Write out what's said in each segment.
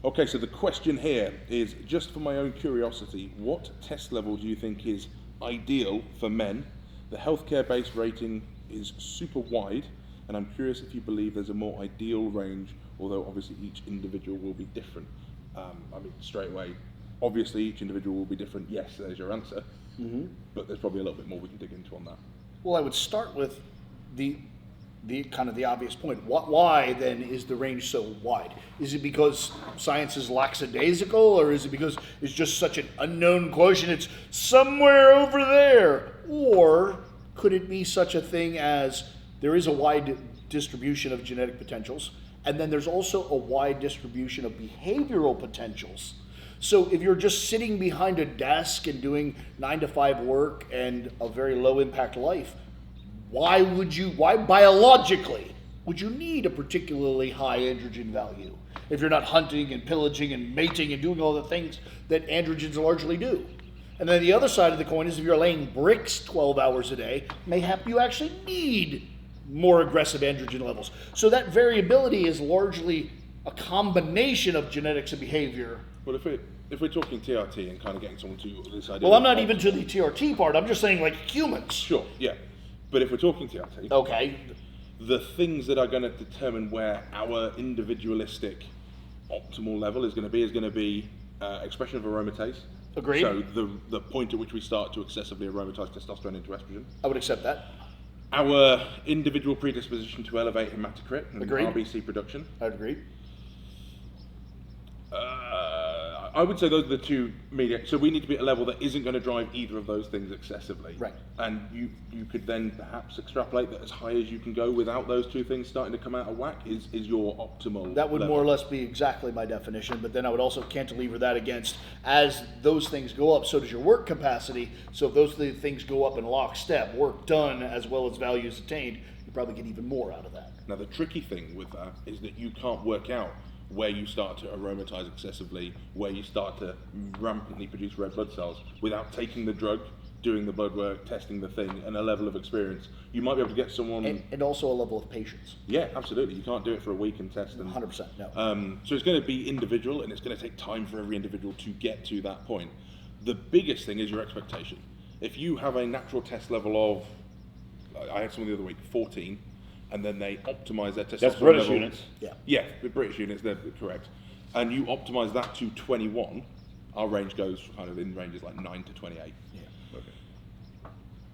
Okay, so the question here is, just for my own curiosity, what test level do you think is ideal for men? The healthcare-based rating is super wide, and I'm curious if you believe there's a more ideal range, although obviously each individual will be different. Straight away, obviously each individual will be different. Yes, there's your answer. Mm-hmm. But there's probably a little bit more we can dig into on that. Well, I would start with the kind of the obvious point. Why then is the range so wide? Is it because science is lackadaisical, or is it because it's just such an unknown quotient? It's somewhere over there, or could it be such a thing as there is a wide distribution of genetic potentials, and then there's also a wide distribution of behavioral potentials? So if you're just sitting behind a desk and doing 9-to-5 work and a very low impact life, why biologically would you need a particularly high androgen value if you're not hunting and pillaging and mating and doing all the things that androgens largely do? And then the other side of the coin is if you're laying bricks 12 hours a day, mayhap you actually need more aggressive androgen levels. So that variability is largely a combination of genetics and behavior. Well, if we're talking TRT and kind of getting someone to this idea... Well, I'm not even to the TRT part. I'm just saying like humans. Sure, yeah. But if we're talking TRT... Okay. The things that are going to determine where our individualistic optimal level is going to be expression of aromatase. Agreed. So the point at which we start to excessively aromatize testosterone into estrogen. I would accept that. Our individual predisposition to elevate hematocrit and Agreed. RBC production. I would agree. I would say those are the two mediate. So we need to be at a level that isn't going to drive either of those things excessively. Right. And you could then perhaps extrapolate that as high as you can go without those two things starting to come out of whack is your optimal That would level. more or less be exactly my definition, but then I would also cantilever that against as those things go up, so does your work capacity. So if those things go up in lockstep, work done as well as values attained, you probably get even more out of that. Now the tricky thing with that is that you can't work out where you start to aromatize excessively, where you start to rampantly produce red blood cells without taking the drug, doing the blood work, testing the thing, and a level of experience. You might be able to get someone... And also a level of patience. Yeah, absolutely. You can't do it for a week and test. 100%, no. So it's going to be individual, and it's going to take time for every individual to get to that point. The biggest thing is your expectation. If you have a natural test level of, I had someone the other week, 14, and then they optimize their testosterone That's British level. units. Yeah, the British units, they're correct. And you optimize that to 21, our range goes kind of in ranges like 9 to 28. Yeah. Okay.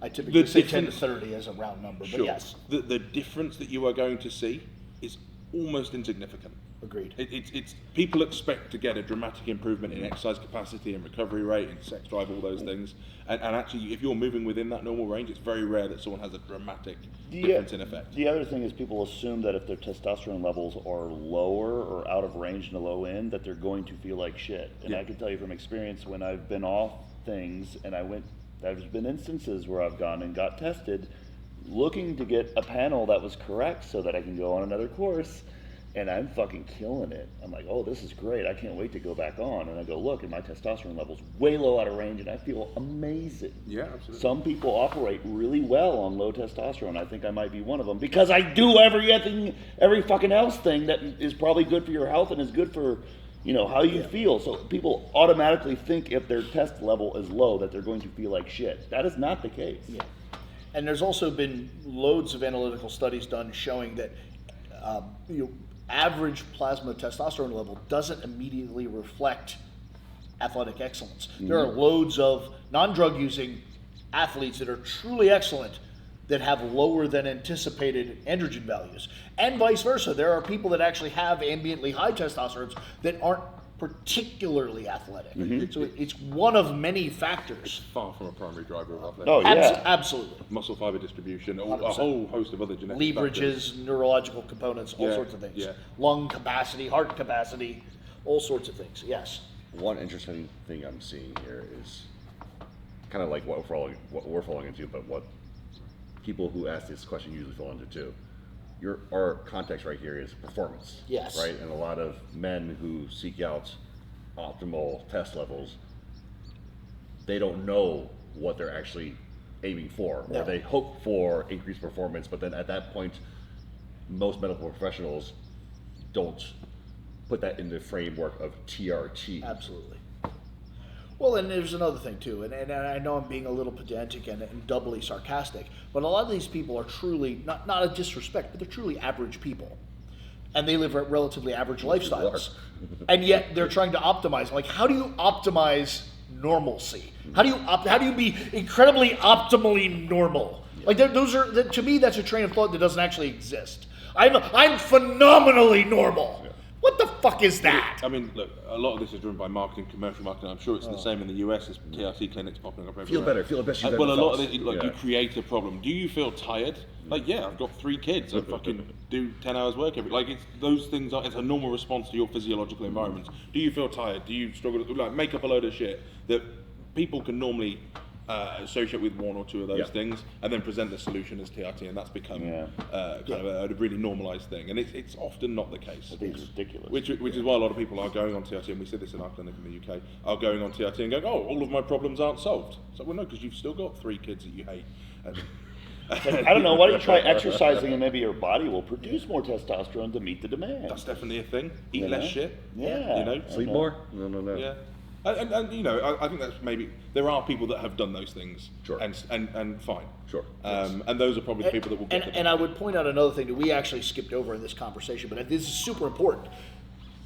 I typically say 10 to 30 as a round number, Sure. but yes. The difference that you are going to see is almost insignificant. Agreed. It's people expect to get a dramatic improvement in exercise capacity and recovery rate and sex drive, all those things. And actually, if you're moving within that normal range, it's very rare that someone has a dramatic difference in effect. The other thing is people assume that if their testosterone levels are lower or out of range in the low end, that they're going to feel like shit. And I can tell you from experience, when I've been off things and there's been instances where I've gone and got tested looking to get a panel that was correct so that I can go on another course. And I'm fucking killing it. I'm like, oh, this is great. I can't wait to go back on. And I go, look, and my testosterone level's way low out of range, and I feel amazing. Yeah, absolutely. Some people operate really well on low testosterone. I think I might be one of them because I do every fucking else thing that is probably good for your health and is good for, how you feel. So people automatically think if their test level is low that they're going to feel like shit. That is not the case. Yeah. And there's also been loads of analytical studies done showing that, average plasma testosterone level doesn't immediately reflect athletic excellence. Mm-hmm. There are loads of non-drug using athletes that are truly excellent that have lower than anticipated androgen values. And vice versa. There are people that actually have ambiently high testosterones that aren't particularly athletic. Mm-hmm. So it's one of many factors. Far from a primary driver of athletics. Oh, yeah. Absolutely. Muscle fiber distribution, a 100%. whole host of other genetic leverages, factors. neurological components, all sorts of things. Yeah. Lung capacity, heart capacity, all sorts of things. Yes. One interesting thing I'm seeing here is kind of like what we're falling into, but what people who ask this question usually fall into too. Our context right here is performance. Yes. Right? And a lot of men who seek out optimal test levels, they don't know what they're actually aiming for, or they hope for increased performance, but then at that point, most medical professionals don't put that in the framework of TRT. Absolutely. Well, and there's another thing too, and I know I'm being a little pedantic and doubly sarcastic, but a lot of these people are truly, not a disrespect, but they're truly average people. And they live relatively average lifestyles. And yet they're trying to optimize. Like, how do you optimize normalcy? How do you be incredibly optimally normal? Like, to me, that's a train of thought that doesn't actually exist. I'm phenomenally normal. What the fuck is that? I mean, look, a lot of this is driven by marketing, commercial marketing. I'm sure it's the same in the US as TRT clinics popping up everywhere. Feel the best you've ever well, a lot of felt. it, like, you create a problem. Do you feel tired? Like, yeah, I've got 3 kids. I fucking do 10 hours work every. Like, it's a normal response to your physiological environment. Do you feel tired? Do you struggle to, like, make up a load of shit that people can normally associate with 1 or 2 of those things, and then present the solution as TRT, and that's become kind of a really normalized thing, and it's often not the case. I think it's ridiculous. Which is why a lot of people are going on TRT, and we said this in our clinic in the UK, are going on TRT and going, oh, all of my problems aren't solved. So, well, no, because you've still got 3 kids that you hate. I don't know, why don't you try exercising and maybe your body will produce more testosterone to meet the demand? That's definitely a thing. Eat less shit. Yeah. You know? Sleep more? No. Yeah. And you know, I think that's maybe, there are people that have done those things. Sure. And fine. Sure. And those are probably the people that will get And I would point out another thing that we actually skipped over in this conversation, but this is super important.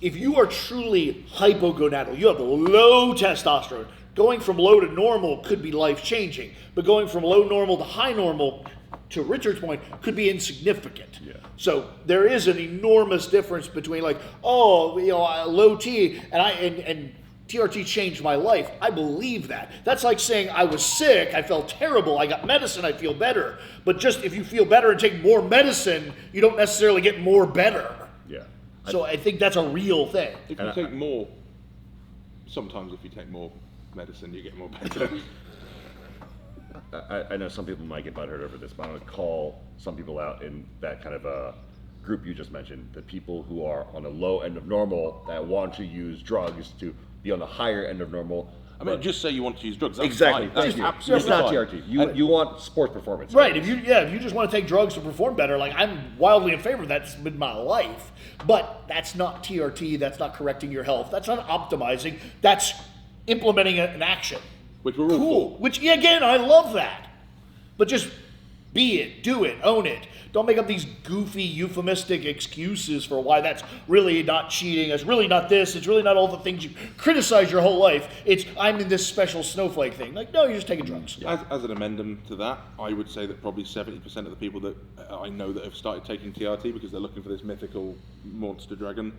If you are truly hypogonadal, you have low testosterone, going from low to normal could be life-changing, but going from low normal to high normal, to Richard's point, could be insignificant. Yeah. So there is an enormous difference between, like, oh, you know, low T and TRT changed my life. I believe that. That's like saying I was sick, I felt terrible, I got medicine, I feel better. But just if you feel better and take more medicine, you don't necessarily get more better. Yeah. So I think that's a real thing. If you take more, sometimes if you take more medicine, you get more better. I know some people might get butthurt over this, but I'm going to call some people out in that kind of a group you just mentioned, the people who are on the low end of normal that want to use drugs to be on the higher end of normal. I mean, just say you want to use drugs. That's Exactly. fine. That's Thank you. absolutely It's not fine. TRT. You want sports performance. Right, if you just want to take drugs to perform better, like, I'm wildly in favor of that. It's been my life. But that's not TRT, that's not correcting your health, that's not optimizing, that's implementing an action. Which we're all Cool. for. Which, again, I love that. But just be it, do it, own it. Don't make up these goofy, euphemistic excuses for why that's really not cheating, it's really not this, it's really not all the things you criticize your whole life. It's, I'm in this special snowflake thing. Like, no, you're just taking drugs. As an amendum to that, I would say that probably 70% of the people that I know that have started taking TRT because they're looking for this mythical monster dragon,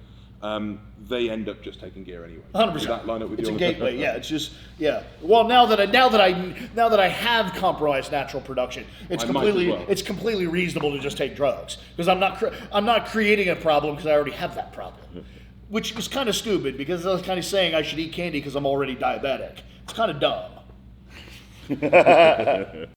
they end up just taking gear anyway. 100%. Does that line up with It's a yours? gateway. Yeah, it's just, yeah. Well, now that I have compromised natural production, it's I might as completely well. it's completely reasonable to just take drugs because I'm not creating a problem because I already have that problem, which is kind of stupid because I was kind of saying I should eat candy because I'm already diabetic. It's kind of dumb.